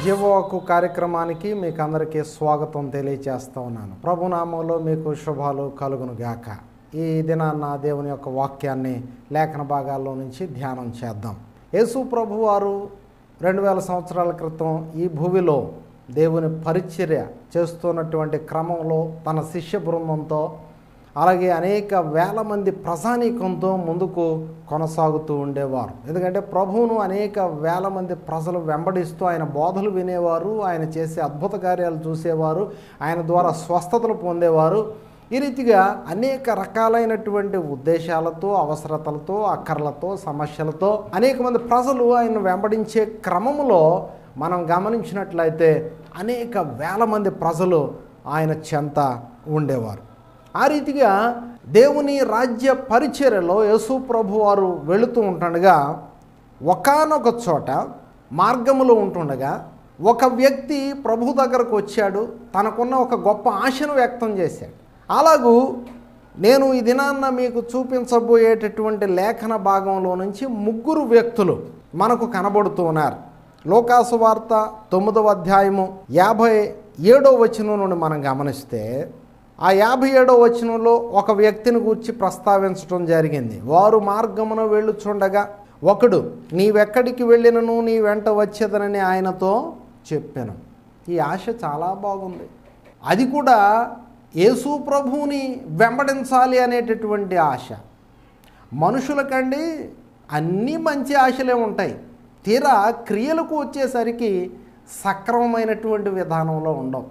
జీవవాకు కార్యక్రమానికి మీకు అందరికీ స్వాగతం తెలియజేస్తూ ఉన్నాను. ప్రభునామంలో మీకు శుభాలు కలుగును గాక. ఈ దినాన్న దేవుని యొక్క వాక్యాన్ని లేఖన భాగాల్లో నుంచి ధ్యానం చేద్దాం. యేసు ప్రభు వారు 2000 సంవత్సరాల క్రితం ఈ భూమిలో దేవుని పరిచర్య చేస్తున్నటువంటి క్రమంలో తన శిష్య బృందంతో అలాగే అనేక వేల మంది ప్రజానీకంతో ముందుకు కొనసాగుతూ ఉండేవారు. ఎందుకంటే ప్రభువును అనేక వేల మంది ప్రజలు వెంబడిస్తూ ఆయన బోధలు వినేవారు, ఆయన చేసే అద్భుత కార్యాలు చూసేవారు, ఆయన ద్వారా స్వస్థతలు పొందేవారు. ఈ రీతిగా అనేక రకాలైనటువంటి ఉద్దేశాలతో, అవసరతలతో, అక్కర్లతో, సమస్యలతో అనేక మంది ప్రజలు ఆయన వెంబడించే క్రమంలో మనం గమనించినట్లయితే అనేక వేల మంది ప్రజలు ఆయన చెంత ఉండేవారు. ఆ రీతిగా దేవుని రాజ్య పరిచర్యలో యేసు ప్రభు వారు వెళుతూ ఉంటుండగా ఒకానొక చోట మార్గములో ఉంటుండగా ఒక వ్యక్తి ప్రభు దగ్గరకు వచ్చాడు. తనకున్న ఒక గొప్ప ఆశను వ్యక్తం చేశాడు. అలాగూ నేను ఈ దినాన్న మీకు చూపించబోయేటటువంటి లేఖన భాగంలో నుంచి 3 వ్యక్తులు మనకు కనబడుతూ ఉన్నారు. లూకాసు వార్త 9వ అధ్యాయము 57వ వచనం నుండి మనం గమనిస్తే ఆ 57వ వచనంలో ఒక వ్యక్తిని గూర్చి ప్రస్తావించడం జరిగింది. వారు మార్గమున వెళ్ళుచుండగా ఒకడు, నీవెక్కడికి వెళ్ళినను నీ వెంట వచ్చేదనని ఆయనతో చెప్పాను. ఈ ఆశ చాలా బాగుంది. అది కూడా యేసు ప్రభువుని వెంబడించాలి అనేటటువంటి ఆశ. మనుషులకండి అన్నీ మంచి ఆశలే ఉంటాయి. తీరా క్రియలకు వచ్చేసరికి సక్రమమైనటువంటి విధానంలో ఉండవు.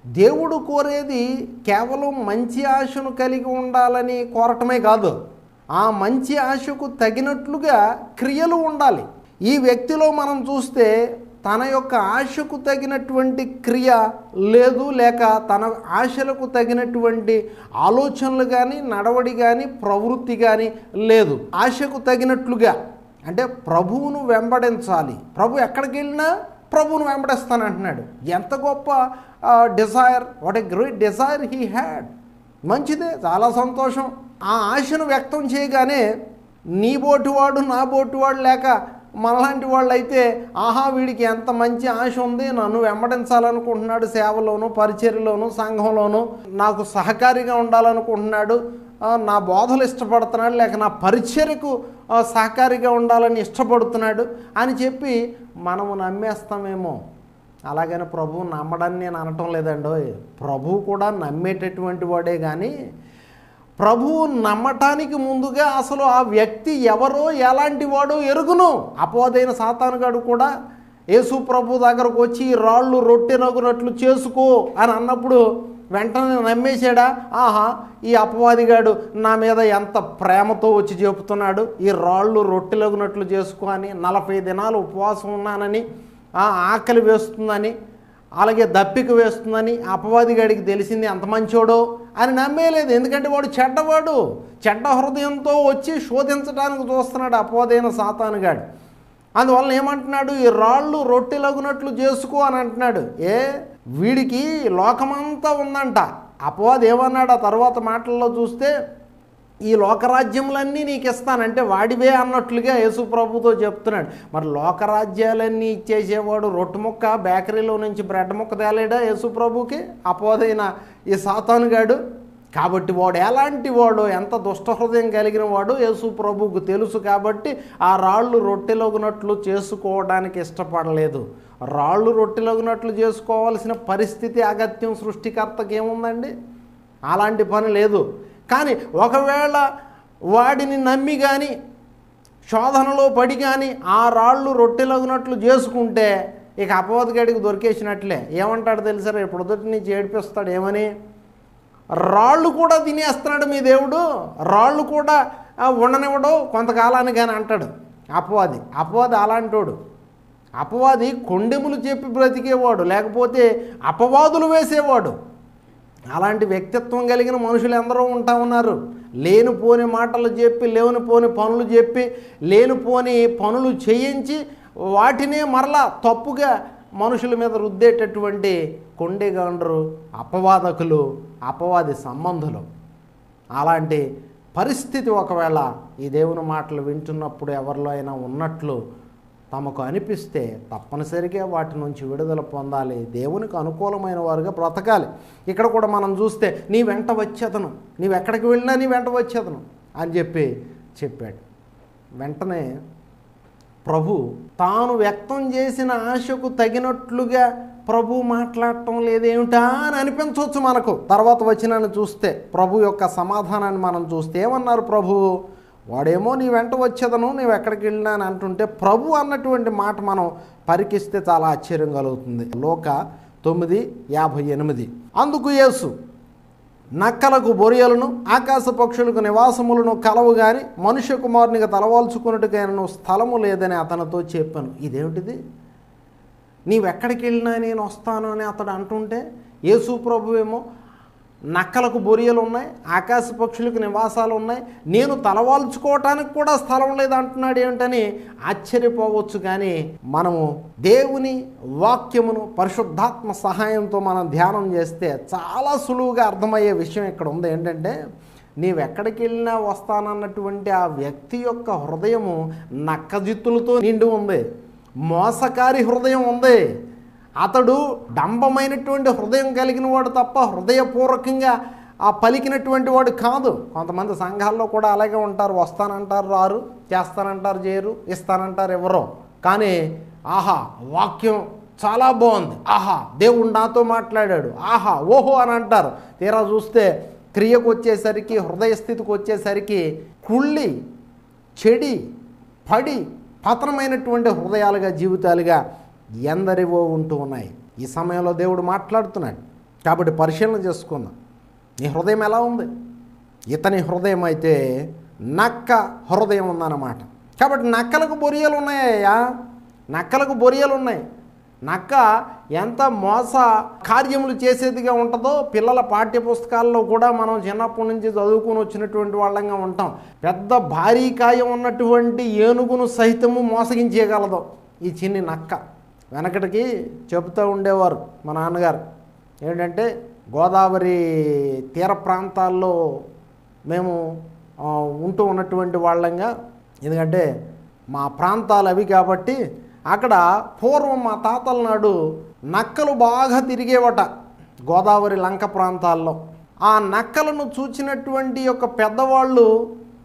దేవుడు కోరేది కేవలం మంచి ఆశను కలిగి ఉండాలని కోరటమే కాదు, ఆ మంచి ఆశకు తగినట్లుగా క్రియలు ఉండాలి. ఈ వ్యక్తిలో మనం చూస్తే తన యొక్క ఆశకు తగినటువంటి క్రియ లేదు, లేక తన ఆశలకు తగినటువంటి ఆలోచనలు కానీ, నడవడి కానీ, ప్రవృత్తి కానీ లేదు. ఆశకు తగినట్లుగా అంటే ప్రభువును వెంబడించాలి. ప్రభు ఎక్కడికి వెళ్ళినా ప్రభువును వెంబడిస్తానంటున్నాడు. ఎంత గొప్ప desire, what a great desire he had. మంచిదే, చాలా సంతోషం. ఆ ఆశను వ్యక్తం చేయగానే నీ బోటివాడు, నా బోటివాడు లేక మనలాంటి వాళ్ళు అయితే ఆహా వీడికి ఎంత మంచి ఆశ ఉంది, నన్ను వెంబడించాలనుకుంటున్నాడు, సేవలోను, పరిచర్యలోను, సంఘంలోను నాకు సహకారిగా ఉండాలనుకుంటున్నాడు, నా బోధలు ఇష్టపడుతున్నాడు, లేక నా పరిచర్యకు సహకారిగా ఉండాలని ఇష్టపడుతున్నాడు అని చెప్పి మనము నమ్మేస్తామేమో. అలాగని ప్రభువు నమ్మడాన్ని నేను అనటం లేదండి. ప్రభువు కూడా నమ్మేటటువంటి వాడే. కానీ ప్రభువు నమ్మటానికి ముందుగా అసలు ఆ వ్యక్తి ఎవరో ఎలాంటి వాడో ఎరుగును. అపవాదైన సాతానుగాడు కూడా యేసు ప్రభు దగ్గరకు వచ్చి రాళ్ళు రొట్టెనగునట్లు చేసుకో అని అన్నప్పుడు వెంటనే నమ్మేశాడా? ఆహా, ఈ అపవాదిగాడు నా మీద ఎంత ప్రేమతో వచ్చి చెబుతున్నాడు, ఈ రాళ్ళు రొట్టెలగునట్లు చేసుకో అని, 40 దినాలు ఉపవాసం ఉన్నానని, ఆకలి వేస్తుందని, అలాగే దప్పిక వేస్తుందని అపవాదిగాడికి తెలిసింది ఎంత మంచోడో అని నమ్మేలేదు. ఎందుకంటే వాడు చెడ్డవాడు, చెడ్డ హృదయంతో వచ్చి శోధించడానికి చూస్తున్నాడు అపవాదైన సాతానుగాడు. అందువల్ల ఏమంటున్నాడు? ఈ రాళ్ళు రొట్టెలగునట్లు చేసుకో అని అంటున్నాడు. వీడికి లోకమంతా ఉందంట. అపవాది ఏమన్నాడు ఆ తర్వాత మాటల్లో చూస్తే, ఈ లోకరాజ్యములన్నీ నీకు ఇస్తానంటే వాడివే అన్నట్లుగా యేసు ప్రభుతో చెప్తున్నాడు. మరి లోకరాజ్యాలన్నీ ఇచ్చేసేవాడు రొట్టె ముక్క బేకరీలో నుంచి బ్రెడ్ ముక్క తేలేడా యేసు ప్రభుకి? అపవాదైన ఈ సాతానుగాడు. కాబట్టి వాడు ఎలాంటి వాడు, ఎంత దుష్ట హృదయం కలిగిన వాడు యేసు ప్రభువుకు తెలుసు. కాబట్టి ఆ రాళ్ళు రొట్టెలగునట్లు చేసుకోవడానికి ఇష్టపడలేదు. రాళ్ళు రొట్టెలగునట్లు చేసుకోవాల్సిన పరిస్థితి, అగత్యం సృష్టికర్తకి ఏముందండి? అలాంటి పని లేదు. కానీ ఒకవేళ వాడిని నమ్మి కానీ, శోధనలో పడి కానీ ఆ రాళ్ళు రొట్టెలగునట్లు చేసుకుంటే ఇక అపవాదిగాడికి దొరికేసినట్లే. ఏమంటాడు తెలుసా? ఇప్పుడు ఎదుటి నుంచి ఏడిపిస్తాడు. ఏమని? రాళ్ళు కూడా తినేస్తున్నాడు మీ దేవుడు, రాళ్ళు కూడా ఉండనివ్వడు కొంతకాలానికి అని అంటాడు అపవాది. అపవాది అలాంటోడు. అపవాది కొండెములు చెప్పి బ్రతికేవాడు, లేకపోతే అపవాదులు వేసేవాడు. అలాంటి వ్యక్తిత్వం కలిగిన మనుషులు ఎందరో ఉంటా ఉన్నారు. లేనిపోని మాటలు చెప్పి, లేనిపోని పనులు చెప్పి, లేనిపోని పనులు చేయించి వాటినే మరలా తప్పుగా మనుషుల మీద రుద్దేటటువంటి కొండెగాండ్రు అపవాదకులు, అపవాది సంబంధులు. అలాంటి పరిస్థితి ఒకవేళ ఈ దేవుని మాటలు వింటున్నప్పుడు ఎవరిలో అయినా ఉన్నట్లు తమకు అనిపిస్తే తప్పనిసరిగా వాటి నుంచి విడుదల పొందాలి, దేవునికి అనుకూలమైన వారుగా బ్రతకాలి. ఇక్కడ కూడా మనం చూస్తే నీ వెంట వచ్చేదను, నీవెక్కడికి వెళ్ళినా నీ వెంట వచ్చేదను అని చెప్పాడు. వెంటనే ప్రభు తాను వ్యక్తం చేసిన ఆశకు తగినట్లుగా ప్రభు మాట్లాడటం లేదేమిటా అని అనిపించవచ్చు మనకు. తర్వాత వచనాన్ని చూస్తే ప్రభు యొక్క సమాధానాన్ని మనం చూస్తే ఏమన్నారు ప్రభు? వాడేమో నీ వెంట వచ్చేదను, నీవు ఎక్కడికి వెళ్ళినా అని అంటుంటే ప్రభు అన్నటువంటి మాట మనం పరికిస్తే చాలా ఆశ్చర్యం కలుగుతుంది. లూకా 9:58. అందుకు యేసు, నక్కలకు బొరియలను ఆకాశ పక్షులకు నివాసములను కలవు గాని మనుష్య కుమారునికి తలవాల్చుకున్నట్టుకైనా స్థలము లేదని అతనితో చెప్పాను. ఇదేమిటిది? నీవెక్కడికి వెళ్ళినా నేను వస్తాను అని అతడు అంటుంటే యేసు ప్రభువేమో నక్కలకు బొరియలు ఉన్నాయి, ఆకాశ పక్షులకు నివాసాలు ఉన్నాయి, నేను తలవాల్చుకోవటానికి కూడా స్థలం లేదంటున్నాడు ఏమిటని ఆశ్చర్యపోవచ్చు. కానీ మనము దేవుని వాక్యమును పరిశుద్ధాత్మ సహాయంతో మనం ధ్యానం చేస్తే చాలా సులువుగా అర్థమయ్యే విషయం ఇక్కడ ఉంది. ఏంటంటే నీవెక్కడికి వెళ్ళినా వస్తానన్నటువంటి ఆ వ్యక్తి యొక్క హృదయము నక్కజిత్తులతో నిండి ఉంది, మోసకారి హృదయం ఉంది. అతడు డంబమైనటువంటి హృదయం కలిగిన వాడు తప్ప హృదయపూర్వకంగా ఆ పలికినటువంటి వాడు కాదు. కొంతమంది సంఘాల్లో కూడా అలాగే ఉంటారు, వస్తానంటారు రారు, చేస్తానంటారు చేయరు, ఇస్తానంటారు ఎవరో. కానీ ఆహా వాక్యం చాలా బాగుంది, ఆహా దేవుడు నాతో మాట్లాడాడు, ఆహా ఓహో అని అంటారు. తీరా చూస్తే క్రియకు వచ్చేసరికి, హృదయ స్థితికి వచ్చేసరికి కుళ్ళి చెడి పడి పతనమైనటువంటి హృదయాలుగా జీవితాలుగా ఎందరివో ఉంటూ ఉన్నాయి. ఈ సమయంలో దేవుడు మాట్లాడుతున్నాడు కాబట్టి పరిశీలన చేసుకుందాం. నీ హృదయం ఎలా ఉంది? ఇతని హృదయం అయితే నక్క హృదయం ఉందన్నమాట. కాబట్టి నక్కలకు బొరియలు ఉన్నాయా? నక్కలకు బొరియలు ఉన్నాయి. నక్క ఎంత మోస కార్యములు చేసేదిగా ఉంటుందో పిల్లల పాఠ్య పుస్తకాల్లో కూడా మనం చిన్నప్పటి నుంచి చదువుకుని వచ్చినటువంటి వాళ్ళంగా ఉంటాం. పెద్ద భారీ కాయం ఉన్నటువంటి ఏనుగును సహితము మోసగించేయగలదు ఈ చిన్ని నక్క. వెనకటికి చెబుతూ ఉండేవారు మా నాన్నగారు ఏంటంటే, గోదావరి తీర ప్రాంతాల్లో మేము ఉంటూ ఉన్నటువంటి వాళ్ళంగా, ఎందుకంటే మా ప్రాంతాలు అవి కాబట్టి అక్కడ పూర్వం మా తాతల నాడు నక్కలు బాగా తిరిగేవట గోదావరి లంక ప్రాంతాల్లో. ఆ నక్కలను చూచినటువంటి యొక్క పెద్దవాళ్ళు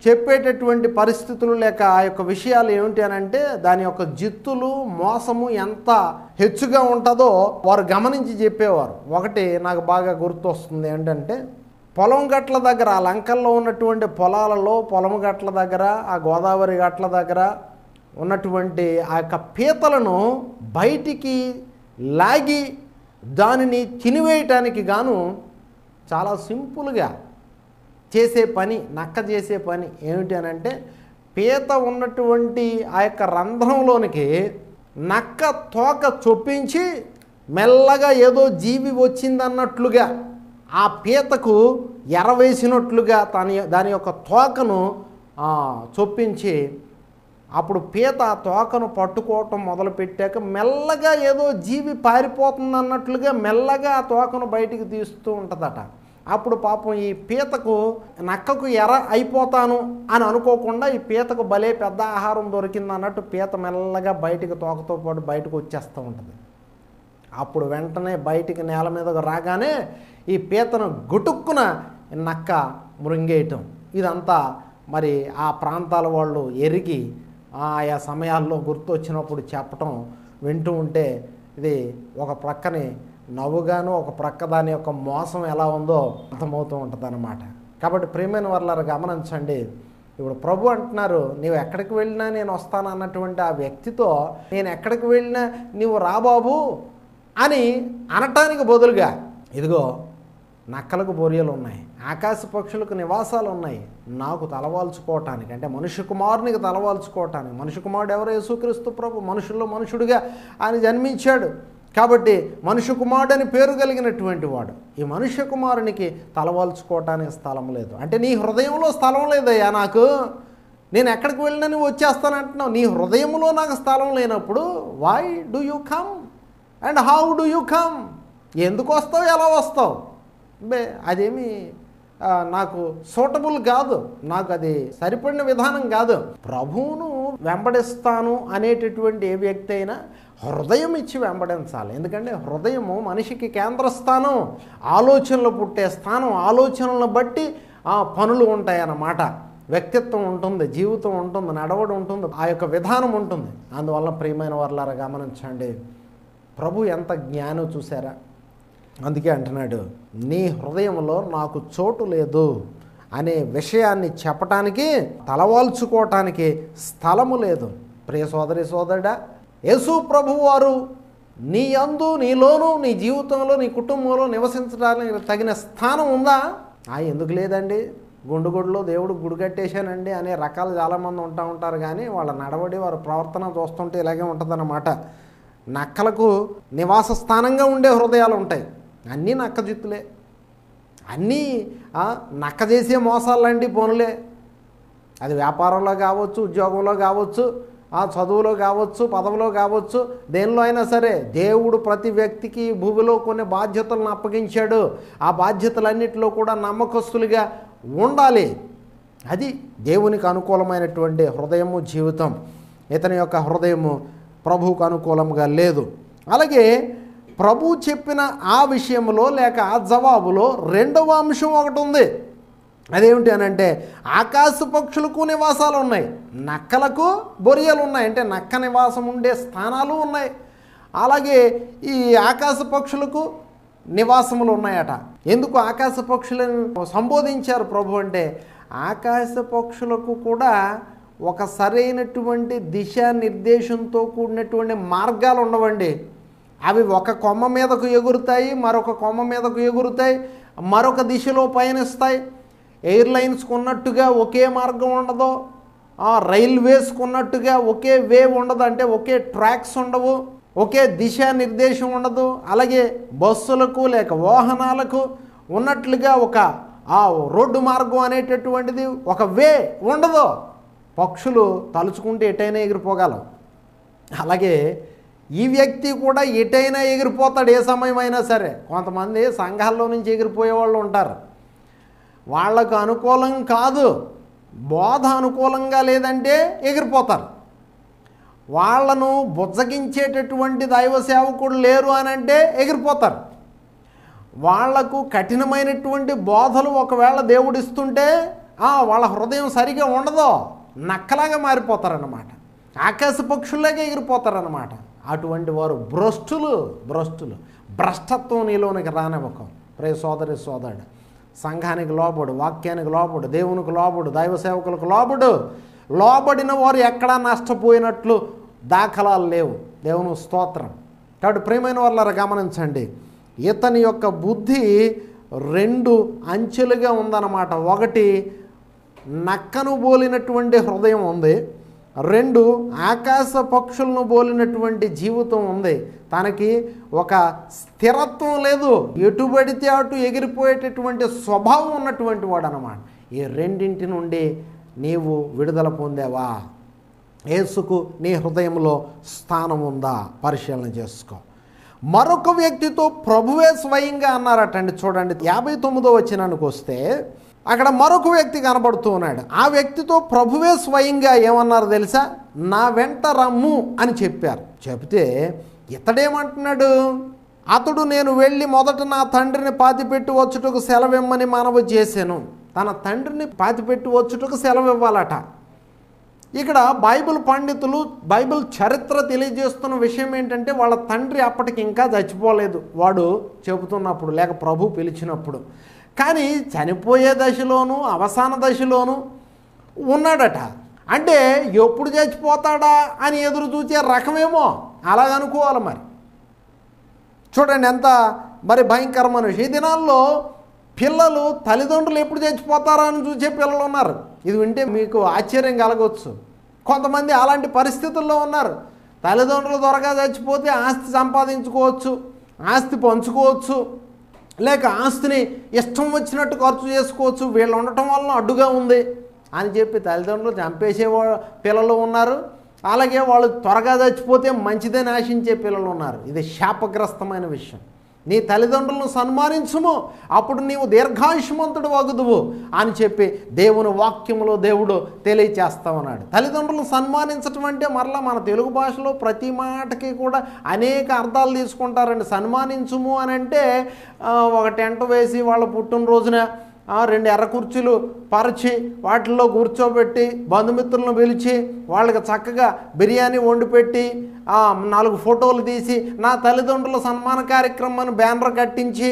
చెప్పేటటువంటి పరిస్థితులు లేక ఆ యొక్క విషయాలు ఏమిటి అని అంటే, దాని యొక్క జిత్తులు మోసము ఎంత హెచ్చుగా ఉంటుందో వారు గమనించి చెప్పేవారు. ఒకటి నాకు బాగా గుర్తొస్తుంది ఏంటంటే, పొలం గట్ల దగ్గర ఆ లంకల్లో ఉన్నటువంటి పొలాలలో, పొలం గట్ల దగ్గర, ఆ గోదావరి గట్ల దగ్గర ఉన్నటువంటి ఆ యొక్క పీతలను బయటికి లాగి దానిని తినివేయటానికి గాను చాలా సింపుల్గా చేసే పని, నక్క చేసే పని ఏమిటి అని అంటే, పీత ఉన్నటువంటి ఆ యొక్క రంధ్రంలోనికి నక్క తోక చొప్పించి మెల్లగా ఏదో జీవి వచ్చిందన్నట్లుగా ఆ పీతకు ఎరవేసినట్లుగా దాని యొక్క తోకను చొప్పించి అప్పుడు పీత ఆ తోకను పట్టుకోవటం మొదలుపెట్టాక మెల్లగా ఏదో జీవి పారిపోతుంది అన్నట్లుగా మెల్లగా ఆ తోకను బయటికి తీస్తూ ఉంటుందట. అప్పుడు పాపం ఈ పీతకు నక్కకు ఎర అయిపోతాను అని అనుకోకుండా ఈ పీతకు భలే పెద్ద ఆహారం దొరికింది అన్నట్టు పీత మెల్లగా బయటికి తోకతో పాటు బయటకు వచ్చేస్తూ ఉంటుంది. అప్పుడు వెంటనే బయటికి నేల మీదకు రాగానే ఈ పీతను గుటుక్కున నక్క మృంగేయటం. ఇదంతా మరి ఆ ప్రాంతాల వాళ్ళు ఎరిగి ఆయా సమయాల్లో గుర్తొచ్చినప్పుడు చెప్పటం వింటూ ఉంటే ఇది ఒక ప్రక్కని నవ్వుగాను, ఒక ప్రక్క దాని యొక్క మోసం ఎలా ఉందో అర్థమవుతూ ఉంటుంది అన్నమాట. కాబట్టి ప్రియమైన వారులారా గమనించండి, ఇప్పుడు ప్రభు అంటున్నారు, నీవు ఎక్కడికి వెళ్ళినా నేను వస్తాను అన్నటువంటి ఆ వ్యక్తితో నేను ఎక్కడికి వెళ్ళినా నీవు రాబాబు అని అనటానికి బదులుగా, ఇదిగో నక్కలకు బొరియలు ఉన్నాయి, ఆకాశ పక్షులకు నివాసాలు ఉన్నాయి, నాకు తలవాల్చుకోవటానికి అంటే మనుష్య కుమారునికి తలవాల్చుకోవటానికి. మనుష్య కుమారుడు ఎవరు? యేసుక్రీస్తు ప్రభు. మనుషుల్లో మనుషుడిగా ఆయన జన్మించాడు కాబట్టి మనుష్య కుమారుడు అని పేరు కలిగినటువంటి వాడు. ఈ మనుష్య కుమారునికి తలవాల్చుకోవటానికి స్థలం లేదు అంటే నీ హృదయంలో స్థలం లేదయ్యా నాకు, నేను ఎక్కడికి వెళ్ళినా నువ్వు వచ్చేస్తానంటున్నావు. నీ హృదయంలో నాకు స్థలం లేనప్పుడు why do you come and how do you come? ఎందుకు వస్తావు, ఎలా వస్తావు? అదేమి నాకు సూటబుల్ కాదు, నాకు అది సరిపడిన విధానం కాదు. ప్రభువును వెంబడిస్తాను అనేటటువంటి ఏ వ్యక్తి అయినా హృదయం ఇచ్చి వెంబడించాలి. ఎందుకంటే హృదయము మనిషికి కేంద్రస్థానం, ఆలోచనలు పుట్టే స్థానం. ఆలోచనలను బట్టి పనులు ఉంటాయి అన్నమాట. వ్యక్తిత్వం ఉంటుంది, జీవితం ఉంటుంది, నడవడి ఉంటుంది, ఆ యొక్క విధానం ఉంటుంది. అందువల్ల ప్రియమైన వారలారా గమనించండి, ప్రభు ఎంత జ్ఞానం చూసారా. అందుకే అంటున్నాడు, నీ హృదయంలో నాకు చోటు లేదు అనే విషయాన్ని చెప్పటానికి, తలవాల్చుకోవటానికి స్థలము లేదు. ప్రియ సోదరి సోదరుడా, యేసు ప్రభువు వారు నీ యందు, నీలోనూ, నీ జీవితంలో, నీ కుటుంబంలో నివసించడానికి తగిన స్థానం ఉందా? ఎందుకు లేదండి, గుండుగుడిలో దేవుడు గుడి కట్టేశానండి అనే రకాలు చాలామంది ఉంటారు. కానీ వాళ్ళ నడవడి, వారి ప్రవర్తన చూస్తుంటే ఇలాగే ఉంటుందన్నమాట. నక్కలకు నివాస స్థానంగా ఉండే హృదయాలు ఉంటాయి. అన్నీ నక్క జిత్తులే, అన్నీ నక్క చేసే మోసాలండి పనులే. అది వ్యాపారంలో కావచ్చు, ఉద్యోగంలో కావచ్చు, చదువులో కావచ్చు, పదవిలో కావచ్చు, దేనిలో అయినా సరే దేవుడు ప్రతి వ్యక్తికి భూమిలో కొన్ని బాధ్యతలను అప్పగించాడు. ఆ బాధ్యతలన్నింటిలో కూడా నమ్మకస్తులుగా ఉండాలి. అది దేవునికి అనుకూలమైనటువంటి హృదయము, జీవితం. ఇతని యొక్క హృదయము ప్రభువుకు అనుకూలంగా లేదు. అలాగే ప్రభు చెప్పిన ఆ విషయంలో లేక ఆ జవాబులో రెండవ అంశం ఒకటి ఉంది. అదేమిటి అనంటే, ఆకాశ పక్షులకు నివాసాలు ఉన్నాయి, నక్కలకు బొరియలు ఉన్నాయి. అంటే నక్క నివాసం ఉండే స్థానాలు ఉన్నాయి. అలాగే ఈ ఆకాశ పక్షులకు నివాసములు ఉన్నాయట. ఎందుకు ఆకాశ పక్షులను సంబోధించారు ప్రభు అంటే, ఆకాశ పక్షులకు కూడా ఒక సరైనటువంటి దిశానిర్దేశంతో కూడినటువంటి మార్గాలు ఉండవండి. అవి ఒక కొమ్మ మీదకు ఎగురుతాయి, మరొక కొమ్మ మీదకు ఎగురుతాయి, మరొక దిశలో పయనిస్తాయి. ఎయిర్లైన్స్కు ఉన్నట్టుగా ఒకే మార్గం ఉండదు, రైల్వేస్కు ఉన్నట్టుగా ఒకే వే ఉండదు. అంటే ఒకే ట్రాక్స్ ఉండవు, ఒకే దిశానిర్దేశం ఉండదు. అలాగే బస్సులకు లేక వాహనాలకు ఉన్నట్లుగా ఒక రోడ్డు మార్గం అనేటటువంటిది ఒక వే ఉండదు. పక్షులు తలుచుకుంటే ఎటైనా ఎగిరిపోగలవు. అలాగే ఈ వ్యక్తి కూడా ఎటైనా ఎగిరిపోతాడు, ఏ సమయమైనా సరే. కొంతమంది సంఘాల్లో నుంచి ఎగిరిపోయే వాళ్ళు ఉంటారు. వాళ్లకు అనుకూలం కాదు, బోధ అనుకూలంగా లేదంటే ఎగిరిపోతారు. వాళ్లను బుజ్జగించేటటువంటి దైవ సేవకుడు లేరు అని అంటే ఎగిరిపోతారు. వాళ్లకు కఠినమైనటువంటి బోధలు ఒకవేళ దేవుడు ఇస్తుంటే వాళ్ళ హృదయం సరిగా ఉండదు, నక్కలాగా మారిపోతారన్నమాట. ఆకాశ పక్షుల్లాగా ఎగిరిపోతారన్నమాట. అటువంటి వారు భ్రష్టులు. భ్రష్టత్వం నీలోనికి రానివ్వకం. ప్రియ సోదరి సోదరుడు, సంఘానికి లోబడు, వాక్యానికి లోబడు, దేవునికి లోబడు, దైవ సేవకులకు లోబడిన వారు ఎక్కడా నష్టపోయినట్లు దాఖలాలు లేవు. దేవుని స్తోత్రం. కాబట్టి ప్రియమైన వాళ్ళ గమనించండి, ఇతని యొక్క బుద్ధి రెండు అంచెలుగా ఉందన్నమాట. ఒకటి నక్కను బోలినటువంటి హృదయం ఉంది, రెండు ఆకాశ పక్షులను బోలినటువంటి జీవితం ఉంది. తనకి ఒక స్థిరత్వం లేదు, ఎటు పడితే అటు ఎగిరిపోయేటటువంటి స్వభావం ఉన్నటువంటి వాడు అన్నమాట. ఈ రెండింటి నుండి నీవు విడుదల పొందావా? యేసుకు నీ హృదయంలో స్థానం ఉందా? పరిశీలన చేసుకో. మరొక వ్యక్తితో ప్రభువే స్వయంగా అన్నారటండి. చూడండి 59వ వచనానికి వస్తే అక్కడ మరొక వ్యక్తి కనబడుతూ ఉన్నాడు. ఆ వ్యక్తితో ప్రభువే స్వయంగా ఏమన్నారు తెలుసా? నా వెంట రమ్ము అని చెప్పారు. చెబితే ఇతడేమంటున్నాడు? అతడు నేను వెళ్ళి మొదట నా తండ్రిని పాతిపెట్టి వచ్చుటకు సెలవిమ్మని మనవి చేశాను. తన తండ్రిని పాతిపెట్టి వచ్చుటకు సెలవు ఇవ్వాలట. ఇక్కడ బైబిల్ పండితులు బైబిల్ చరిత్ర తెలియజేస్తున్న విషయం ఏంటంటే, వాళ్ళ తండ్రి అప్పటికి ఇంకా చచ్చిపోలేదు వాడు చెబుతున్నప్పుడు, లేక ప్రభు పిలిచినప్పుడు. కానీ చనిపోయే దశలోనూ అవసాన దశలోనూ ఉన్నాడట. అంటే ఎప్పుడు చచ్చిపోతాడా అని ఎదురు చూసే రకమేమో, అలాగనుకోవాలి. మరి చూడండి ఎంత మరి భయంకరమైన విషయం. ఈ దినాల్లో పిల్లలు తల్లిదండ్రులు ఎప్పుడు చచ్చిపోతారా అని చూసే పిల్లలు ఉన్నారు. ఇది వింటే మీకు ఆశ్చర్యం కలగవచ్చు. కొంతమంది అలాంటి పరిస్థితుల్లో ఉన్నారు. తల్లిదండ్రులు త్వరగా చచ్చిపోతే ఆస్తి సంపాదించుకోవచ్చు, ఆస్తి పంచుకోవచ్చు, లేక ఆస్తిని ఇష్టం వచ్చినట్టు ఖర్చు చేసుకోవచ్చు, వీళ్ళు ఉండటం వలన అడ్డుగా ఉంది అని చెప్పి తల్లిదండ్రులు చంపేసే పిల్లలు ఉన్నారు. అలాగే వాళ్ళు త్వరగా చచ్చిపోతే మంచిదని ఆశించే పిల్లలు ఉన్నారు. ఇది శాపగ్రస్తమైన విషయం. నీ తల్లిదండ్రులను సన్మానించుము, అప్పుడు నీవు దీర్ఘాయుష్మంతుడు వగుదువు అని చెప్పి దేవుని వాక్యములో దేవుడు తెలియచేస్తామన్నాడు. తల్లిదండ్రులను సన్మానించటం అంటే మరలా మన తెలుగు భాషలో ప్రతి మాటకి కూడా అనేక అర్థాలు తీసుకుంటారండి. సన్మానించుము అని అంటే ఒక టెంట్ వేసి వాళ్ళ పుట్టినరోజున 2 ఎర్ర కుర్చీలు పరిచి వాటిల్లో కూర్చోబెట్టి బంధుమిత్రులను పిలిచి వాళ్ళకి చక్కగా బిర్యానీ వండి పెట్టి 4 ఫోటోలు తీసి నా తల్లిదండ్రుల సన్మాన కార్యక్రమాన్ని బ్యానర్ కట్టించి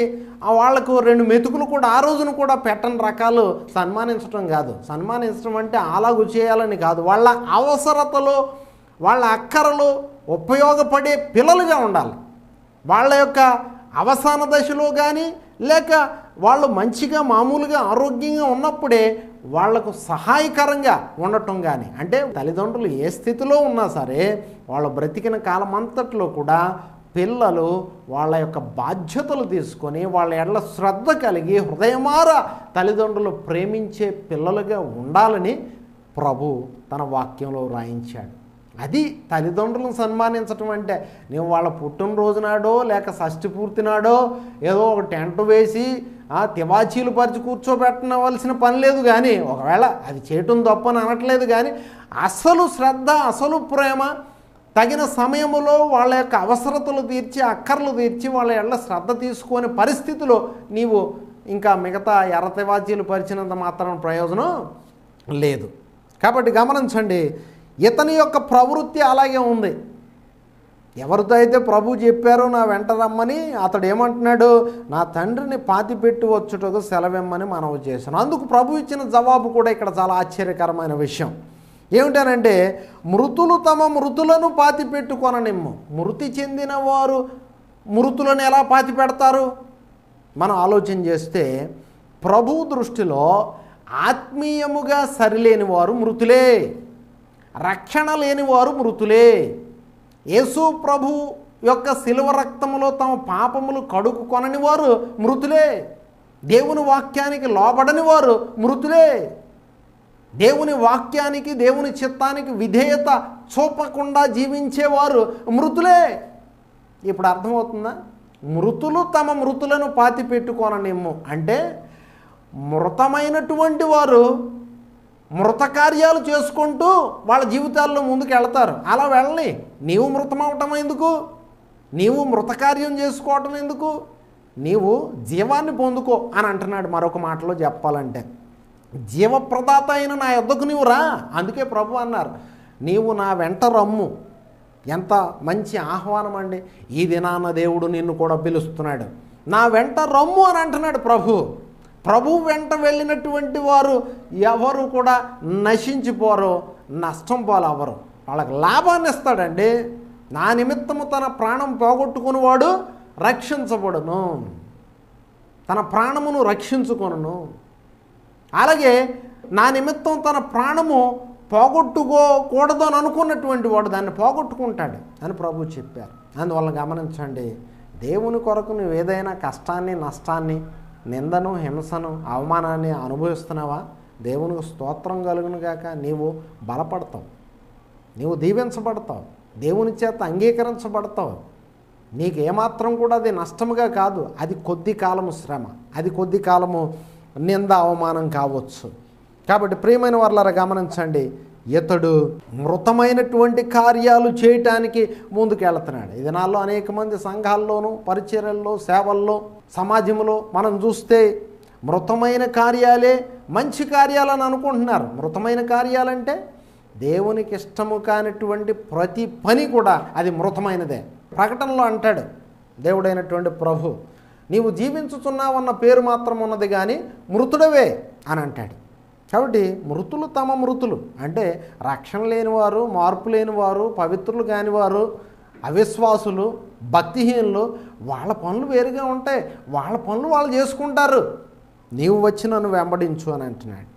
వాళ్లకు 2 మెతుకులు కూడా ఆ రోజున కూడా పెట్టని రకాలు సన్మానించడం కాదు. సన్మానించడం అంటే అలాగూ చేయాలని కాదు, వాళ్ళ అవసరతలు వాళ్ళ అక్కరలు ఉపయోగపడే పిల్లలుగా ఉండాలి. వాళ్ళ యొక్క అవసాన దశలో కానీ లేక వాళ్ళు మంచిగా మామూలుగా ఆరోగ్యంగా ఉన్నప్పుడే వాళ్లకు సహాయకరంగా ఉండటం కానీ, అంటే తల్లిదండ్రులు ఏ స్థితిలో ఉన్నా సరే వాళ్ళ బ్రతికిన కాలం అంతట్లో కూడా పిల్లలు వాళ్ళ యొక్క బాధ్యతలు తీసుకొని వాళ్ళ ఎడల శ్రద్ధ కలిగి హృదయమార తల్లిదండ్రులు ప్రేమించే పిల్లలుగా ఉండాలని ప్రభు తన వాక్యంలో రాయించాడు. అది తల్లిదండ్రులను సన్మానించటం అంటే. నువ్వు వాళ్ళ పుట్టినరోజు నాడో లేక షష్ఠి పూర్తి నాడో ఏదో ఒక టెంట్ వేసి తివాచీలు పరిచి కూర్చోబెట్టవలసిన పని లేదు. కానీ ఒకవేళ అది చేయటం తప్పని అనట్లేదు, కానీ అసలు శ్రద్ధ అసలు ప్రేమ తగిన సమయంలో వాళ్ళ యొక్క అవసరతలు తీర్చి అక్కర్లు తీర్చి వాళ్ళ ఎడల శ్రద్ధ తీసుకునే పరిస్థితిలో నీవు ఇంకా మిగతా ఎర్ర తివాచీలు పరిచినంత మాత్రం ప్రయోజనం లేదు. కాబట్టి గమనించండి, ఇతని యొక్క ప్రవృత్తి అలాగే ఉంది. ఎవరితో అయితే ప్రభు చెప్పారో నా వెంట రమ్మని, అతడు ఏమంటున్నాడు, నా తండ్రిని పాతిపెట్టి వచ్చుటకు సెలవిమ్మని మనవి చేశాను. అందుకు ప్రభు ఇచ్చిన జవాబు కూడా ఇక్కడ చాలా ఆశ్చర్యకరమైన విషయం. ఏమిటనంటే, మృతులు తమ మృతులను పాతిపెట్టుకొననిమ్ము. మృతి చెందిన వారు మృతులను ఎలా పాతి పెడతారు? మనం ఆలోచన చేస్తే ప్రభు దృష్టిలో ఆత్మీయముగా సరిలేని వారు మృతులే, రక్షణ లేని వారు మృతులే. యేసు ప్రభు యొక్క శిలువ రక్తములో తమ పాపములు కడుక్కొనని వారు మృతులే. దేవుని వాక్యానికి లోబడని వారు మృతులే. దేవుని వాక్యానికి దేవుని చిత్తానికి విధేయత చూపకుండా జీవించేవారు మృతులే. ఇప్పుడు అర్థమవుతుందా? మృతులు తమ మృతులను పాతి పెట్టుకొననిమ్ము అంటే మృతమైనటువంటి వారు మృత కార్యాలు చేసుకుంటూ వాళ్ళ జీవితాల్లో ముందుకు వెళతారు. అలా వెళ్ళని నీవు మృతమవటం ఎందుకు? నీవు మృత కార్యం చేసుకోవటం ఎందుకు? నీవు జీవాన్ని పొందుకో అని అంటున్నాడు. మరొక మాటలో చెప్పాలంటే, జీవప్రదాత అయిన నా యొద్దకు నీవు రా. అందుకే ప్రభు అన్నారు, నీవు నా వెంట రమ్ము. ఎంత మంచి ఆహ్వానం అండి! ఈ దినాన దేవుడు నిన్ను కూడా పిలుస్తున్నాడు. నా వెంట రమ్ము అని అంటున్నాడు ప్రభు. ప్రభు వెంట వెళ్ళినటువంటి వారు ఎవరు కూడా నశించిపోరు, నష్టం పాలవ్వరు. వాళ్ళకి లాభాన్ని ఇస్తాడండి. నా నిమిత్తము తన ప్రాణం పోగొట్టుకునేవాడు రక్షించబడును, తన ప్రాణమును రక్షించుకొనును. అలాగే నా నిమిత్తం తన ప్రాణము పోగొట్టుకోకూడదు అని అనుకున్నటువంటి వాడు దాన్ని పోగొట్టుకుంటాడు అని ప్రభు చెప్పారు. అందువల్ల గమనించండి, దేవుని కొరకు నువ్వు ఏదైనా కష్టాన్ని, నష్టాన్ని, నిందను, హింసను, అవమానాన్ని అనుభవిస్తున్నావా? దేవునికి స్తోత్రం కలుగును గాక. నీవు బలపడతావు, నీవు దీవించబడతావు, దేవుని చేత అంగీకరించబడతావు. నీకు ఏమాత్రం కూడా అది నష్టముగా కాదు. అది కొద్ది కాలము శ్రమ, అది కొద్ది కాలము నింద, అవమానం కావచ్చు. కాబట్టి ప్రియమైన వారలారా గమనించండి, ఇతడు మృతమైనటువంటి కార్యాలు చేయటానికి ముందుకు వెళుతున్నాడు. ఈ దినాల్లో అనేక మంది సంఘాల్లోనూ, పరిచర్యల్లో, సేవల్లో, సమాజంలో మనం చూస్తే మృతమైన కార్యాలే మంచి కార్యాలని అనుకుంటున్నారు. మృతమైన కార్యాలంటే దేవునికి ఇష్టము కానిటువంటి ప్రతి పని కూడా అది మృతమైనదే. ప్రకటనలో అంటాడు దేవుడైనటువంటి ప్రభు, నీవు జీవించుచున్నావన్న పేరు మాత్రం ఉన్నది కానీ మృతుడవే అని అంటాడు. కాబట్టి మృతులు తమ మృతులు అంటే రక్షణ లేనివారు, మార్పు లేనివారు, పవిత్రులు కానివారు, అవిశ్వాసులు, భక్తిహీనులు, వాళ్ళ పనులు వేరుగా ఉంటాయి. వాళ్ళ పనులు వాళ్ళు చేసుకుంటారు. నీవు వచ్చి నన్ను వెంబడించు అని అంటున్నాడు.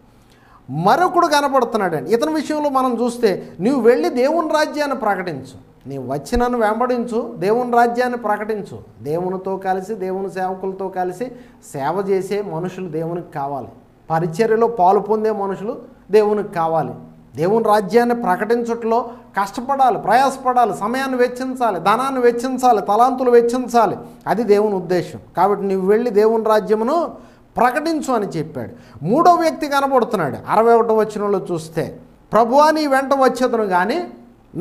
మరొకడు కనపడుతున్నాడు. ఇతని విషయంలో మనం చూస్తే, నీవు వెళ్ళి దేవుని రాజ్యాన్ని ప్రకటించు. నీవు వచ్చి నన్ను వెంబడించు, దేవుని రాజ్యాన్ని ప్రకటించు. దేవునితో కలిసి, దేవుని సేవకులతో కలిసి సేవ చేసే మనుషులు దేవునికి కావాలి. పరిచర్యలో పాలు పొందే మనుషులు దేవునికి కావాలి. దేవుని రాజ్యాన్ని ప్రకటించట్లో కష్టపడాలి, ప్రయాసపడాలి, సమయాన్ని వెచ్చించాలి, ధనాన్ని వెచ్చించాలి, తలాంతులు వెచ్చించాలి. అది దేవుని ఉద్దేశం. కాబట్టి నువ్వు వెళ్ళి దేవుని రాజ్యమును ప్రకటించు అని చెప్పాడు. మూడో వ్యక్తి కనబడుతున్నాడు 61వ వచనంలో చూస్తే, ప్రభువా నీ వెంట వచ్చేదను కానీ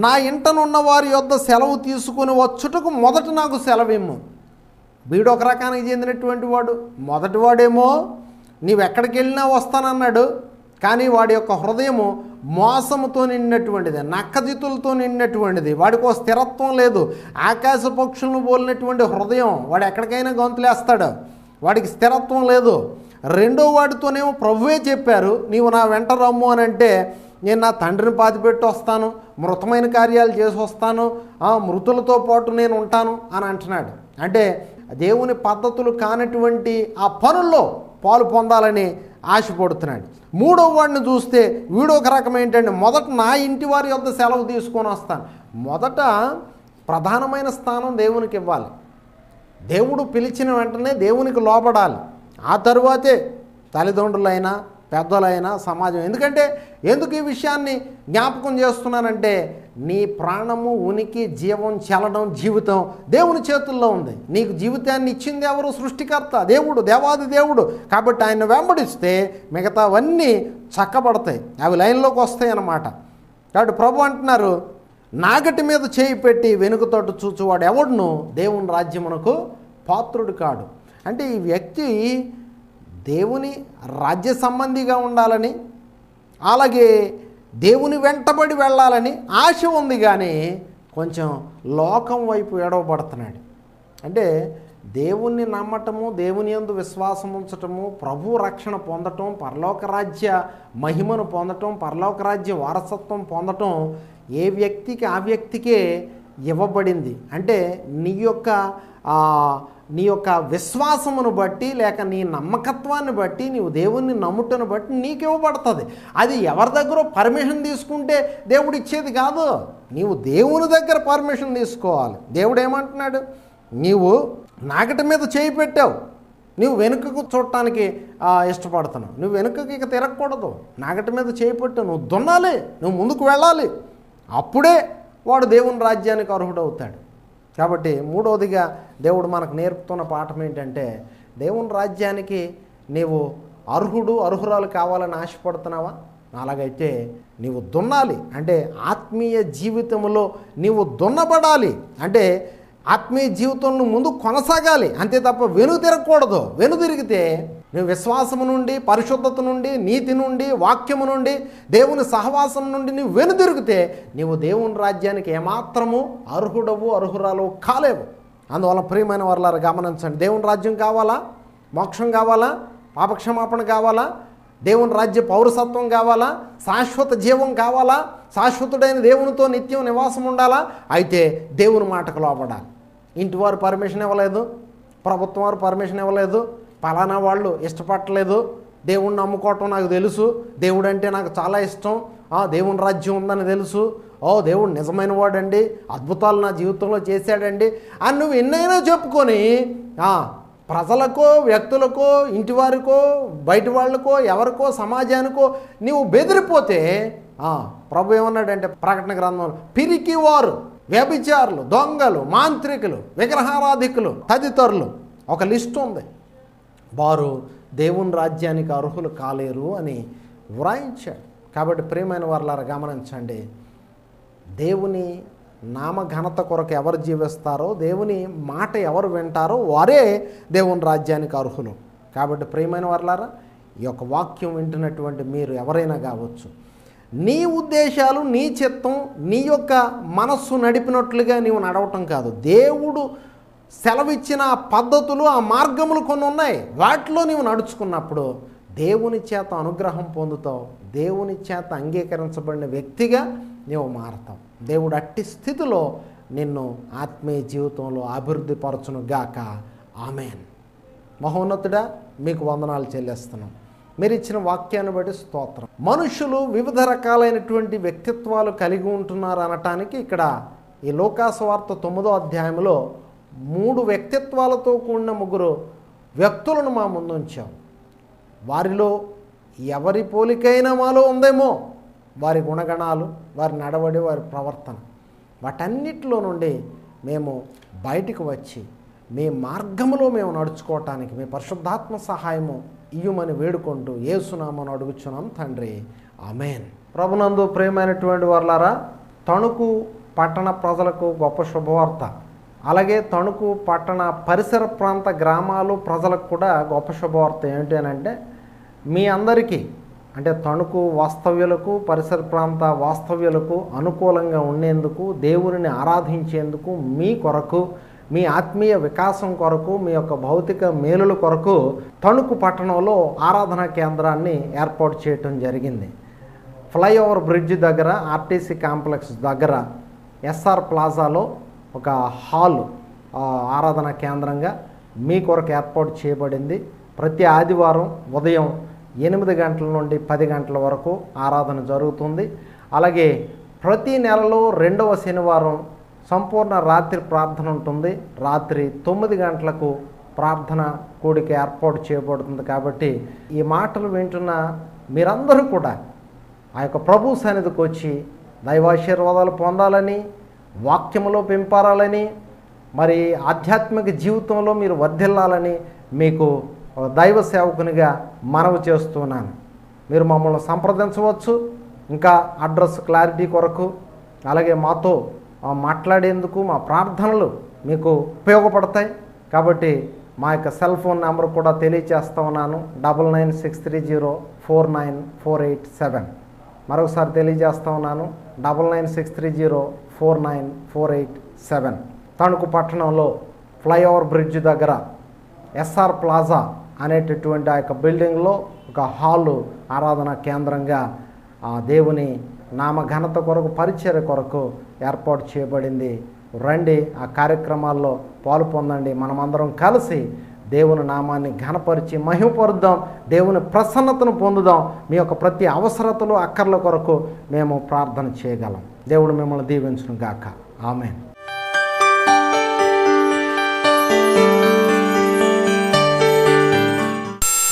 నా ఇంటనున్న వారి యొద్ద సెలవు తీసుకుని వచ్చుటకు మొదట నాకు సెలవిమ్ము. వీడు ఒక రకానికి చెందినటువంటి వాడు. మొదటివాడేమో నీవెక్కడికి వెళ్ళినా వస్తానన్నాడు, కానీ వాడి యొక్క హృదయము మోసముతో నిండినటువంటిది, నక్కజితులతో నిండినటువంటిది. వాడికి ఒక స్థిరత్వం లేదు. ఆకాశ పక్షులను పోలినటువంటి హృదయం. వాడు ఎక్కడికైనా గొంతులేస్తాడు, వాడికి స్థిరత్వం లేదు. రెండో వాడితోనేమో ప్రభువే చెప్పారు, నీవు నా వెంట రమ్ము అని అంటే, నేను నా తండ్రిని పాతిపెట్టి వస్తాను, మృతమైన కార్యాలు చేసి వస్తాను, మృతులతో పాటు నేను ఉంటాను అని అంటున్నాడు. అంటే దేవుని పద్ధతులు కానటువంటి ఆ పనుల్లో పాలు పొందాలని ఆశపడుతున్నాడు. మూడో వాడిని చూస్తే వీడు ఒక రకం ఏంటంటే, మొదట నా ఇంటి వారి యొద్ద సెలవు తీసుకొని వస్తాను. మొదట ప్రధానమైన స్థానం దేవునికి ఇవ్వాలి. దేవుడు పిలిచిన వెంటనే దేవునికి లోబడాలి. ఆ తరువాతే తల్లిదండ్రులైనా పెద్దలైనా సమాజం. ఎందుకు ఈ విషయాన్ని జ్ఞాపకం చేస్తున్నానంటే, నీ ప్రాణము, ఉనికి, జీవం, చలనం, జీవితం దేవుని చేతుల్లో ఉంది. నీకు జీవితాన్ని ఇచ్చింది ఎవరు? సృష్టికర్త దేవుడు, దేవాది దేవుడు. కాబట్టి ఆయన వెంబడిస్తే మిగతావన్నీ చక్కబడతాయి, అవి లైన్లోకి వస్తాయి అన్నమాట. కాబట్టి ప్రభు అంటున్నారు, నాగటి మీద చేయి పెట్టి వెనుకతోటి చూచువాడు ఎవడును దేవుని రాజ్యమునకు పాత్రుడు కాడు. అంటే ఈ వ్యక్తి దేవుని రాజ్య సంబంధిగా ఉండాలని, అలాగే దేవుని వెంటబడి వెళ్ళాలని ఆశ ఉంది, కానీ కొంచెం లోకం వైపు ఎడవబడుతున్నాడు. అంటే దేవుణ్ణి నమ్మటము, దేవుని యందు విశ్వాసం ఉంచటము, ప్రభు రక్షణ పొందటం, పరలోక రాజ్య మహిమను పొందటం, పరలోక రాజ్య వారసత్వం పొందటం ఏ వ్యక్తికి ఆ వ్యక్తికే ఇవ్వబడింది. అంటే నీ యొక్క విశ్వాసమును బట్టి, లేక నీ నమ్మకత్వాన్ని బట్టి, నీవు దేవుణ్ణి నమ్ముటను బట్టి నీకు ఇవ్వబడుతుంది. అది ఎవరి దగ్గర పర్మిషన్ తీసుకుంటే దేవుడు ఇచ్చేది కాదు. నీవు దేవుని దగ్గర పర్మిషన్ తీసుకోవాలి. దేవుడు ఏమంటున్నాడు, నీవు నాగటి మీద చేయి పెట్టావు, నువ్వు వెనుకకు చూడటానికి ఇష్టపడుతున్నావు, నువ్వు వెనుకకి ఇక తిరగకూడదు. నాగటి మీద చేయి పెట్టు, నువ్వు దున్నాలి, నువ్వు ముందుకు వెళ్ళాలి. అప్పుడే వాడు దేవుని రాజ్యానికి అర్హుడవుతాడు. కాబట్టి మూడవదిగా దేవుడు మనకు నేర్పుతున్న పాఠం ఏంటంటే, దేవుని రాజ్యానికి నీవు అర్హురాలు కావాలని ఆశపడుతున్నావా? అలాగైతే నీవు దున్నాలి. అంటే ఆత్మీయ జీవితంలో నీవు దున్నబడాలి. అంటే ఆత్మీయ జీవితంలో ముందు కొనసాగాలి, అంతే తప్ప వెనుక తిరగకూడదు. తిరిగితే నువ్వు విశ్వాసము నుండి, పరిశుద్ధత నుండి, నీతి నుండి, వాక్యము నుండి, దేవుని సహవాసం నుండి నువ్వు వెనుదిరిగితే నీవు దేవుని రాజ్యానికి ఏమాత్రము అర్హురాలు కాలేవు. అందువల్ల ప్రియమైన వారలారా గమనించండి, దేవుని రాజ్యం కావాలా? మోక్షం కావాలా? పాపక్షమాపణ కావాలా? దేవుని రాజ్య పౌరసత్వం కావాలా? శాశ్వత జీవం కావాలా? శాశ్వతుడైన దేవునితో నిత్యం నివాసం ఉండాలా? అయితే దేవుని మాటకు లోబడాలి. ఇంటి వారు పర్మిషన్ ఇవ్వలేదు, ప్రభుత్వం వారు పర్మిషన్ ఇవ్వలేదు, పలానా వాళ్ళు ఇష్టపడలేదు, దేవుణ్ణి నమ్ముకోవటం నాకు తెలుసు, దేవుడు అంటే నాకు చాలా ఇష్టం, దేవుని రాజ్యం ఉందని తెలుసు, దేవుడు నిజమైన వాడండి, అద్భుతాలు నా జీవితంలో చేశాడండి అని నువ్వు ఎన్నైనా చెప్పుకొని ప్రజలకో, వ్యక్తులకో, ఇంటి వారికో, బయట వాళ్ళకో, ఎవరికో, సమాజానికో నీవు బెదిరిపోతే ప్రభు ఏమన్నాడంటే ప్రకటన గ్రంథంలో, పిరికి వారు, వ్యభిచారులు, దొంగలు, మాంత్రికులు, విగ్రహారాధికులు తదితరులు ఒక లిస్టు ఉంది, వారు దేవుని రాజ్యానికి అర్హులు కాలేరు అని వ్రాయించాడు. కాబట్టి ప్రియమైన వారలారా గమనించండి, దేవుని నామఘనత కొరకు ఎవరు జీవిస్తారో, దేవుని మాట ఎవరు వింటారో వారే దేవుని రాజ్యానికి అర్హులు. కాబట్టి ప్రియమైన వారలారా, ఈ యొక్క వాక్యం వింటున్నటువంటి మీరు ఎవరైనా కావచ్చు, నీ ఉద్దేశాలు, నీ చిత్తం, నీ యొక్క మనస్సు నడిపినట్లుగా నీవు నడవటం కాదు. దేవుడు సెలవిచ్చిన ఆ పద్ధతులు, ఆ మార్గములు కొన్ని ఉన్నాయి, వాటిలో నీవు నడుచుకున్నప్పుడు దేవుని చేత అనుగ్రహం పొందుతావు, దేవుని చేత అంగీకరించబడిన వ్యక్తిగా నీవు మారతావు. దేవుడు అట్టి స్థితిలో నిన్ను ఆత్మీయ జీవితంలో అభివృద్ధి పరచును గాక. ఆమేన్. మహోన్నతుడా, మీకు వందనాలు చెల్లిస్తున్నాం. మీరు ఇచ్చిన వాక్యాన్ని బట్టి స్తోత్రం. మనుషులు వివిధ రకాలైనటువంటి వ్యక్తిత్వాలు కలిగి ఉంటున్నారు అనటానికి ఇక్కడ ఈ లోకాసువార్త 9వ అధ్యాయంలో 3 వ్యక్తిత్వాలతో కూడిన 3 వ్యక్తులను మా ముందు ఉంచాం. వారిలో ఎవరి పోలికైనా మాలో ఉందేమో, వారి గుణగణాలు, వారి నడవడి, వారి ప్రవర్తన, వాటన్నిటిలో నుండి మేము బయటికి వచ్చి మీ మార్గంలో మేము నడుచుకోవటానికి మీ పరిశుద్ధాత్మ సహాయము ఇయ్యమని వేడుకుంటూ యేసునామమున అడుగుచున్నాం తండ్రి, ఆమేన్. ప్రభునందు ప్రియమైనటువంటి వారలారా, తణుకు పట్టణ ప్రజలకు గొప్ప శుభవార్త, అలాగే తణుకు పట్టణ పరిసర ప్రాంత గ్రామాలు ప్రజలకు కూడా గొప్ప శుభవార్త ఏంటి అని అంటే, మీ అందరికీ అంటే తణుకు వాస్తవ్యులకు, పరిసర ప్రాంత వాస్తవ్యులకు అనుకూలంగా ఉండేందుకు, దేవునిని ఆరాధించేందుకు, మీ కొరకు, మీ ఆత్మీయ వికాసం కొరకు, మీ యొక్క భౌతిక మేలుల కొరకు తణుకు పట్టణంలో ఆరాధనా కేంద్రాన్ని ఏర్పాటు చేయటం జరిగింది. ఫ్లైఓవర్ బ్రిడ్జ్ దగ్గర, ఆర్టీసీ కాంప్లెక్స్ దగ్గర ఎస్ఆర్ ప్లాజాలో ఒక హాల్ ఆరాధనా కేంద్రంగా మీ కొరకు ఏర్పాటు చేయబడింది. ప్రతి ఆదివారం ఉదయం 8 గంటల నుండి 10 గంటల వరకు ఆరాధన జరుగుతుంది. అలాగే ప్రతి నెలలో 2వ శనివారం సంపూర్ణ రాత్రి ప్రార్థన ఉంటుంది. రాత్రి 9 గంటలకు ప్రార్థన కూడిక ఏర్పాటు చేయబడుతుంది. కాబట్టి ఈ మాటలు వింటున్న మీరందరూ కూడా ఆ యొక్క ప్రభు సన్నిధికి వచ్చి దైవాశీర్వాదాలు పొందాలని, వాక్యములో పెంపారాలని, మరి ఆధ్యాత్మిక జీవితంలో మీరు వర్ధిల్లాలని మీకు దైవ సేవకునిగా మనవి చేస్తున్నాను. మీరు మమ్మల్ని సంప్రదించవచ్చు. ఇంకా అడ్రస్ క్లారిటీ కొరకు, అలాగే మాతో మాట్లాడేందుకు మా ప్రార్థనలు మీకు ఉపయోగపడతాయి. కాబట్టి మా యొక్క సెల్ ఫోన్ నెంబర్ కూడా తెలియచేస్తూ ఉన్నాను, 9963049487. మరొకసారి తెలియజేస్తూ ఉన్నాను, 9963049487. తణుకు పట్టణంలో ఫ్లైఓవర్ బ్రిడ్జ్ దగ్గర ఎస్ఆర్ ప్లాజా అనేటటువంటి ఆ యొక్క బిల్డింగ్లో ఒక హాలు ఆరాధన కేంద్రంగా దేవుని నామ ఘనత కొరకు, పరిచర్య కొరకు ఏర్పాటు చేయబడింది. రండి, ఆ కార్యక్రమాల్లో పాలు పొందండి. మనమందరం కలిసి దేవుని నామాన్ని ఘనపరిచి మహిమపరుద్దాం, దేవుని ప్రసన్నతను పొందుదాం. మీ యొక్క ప్రతి అవసరతలు, అక్కర్ల కొరకు మేము ప్రార్థన చేయగలం. దేవుడు మిమ్మల్ని దీవించును గాక. ఆమేన్.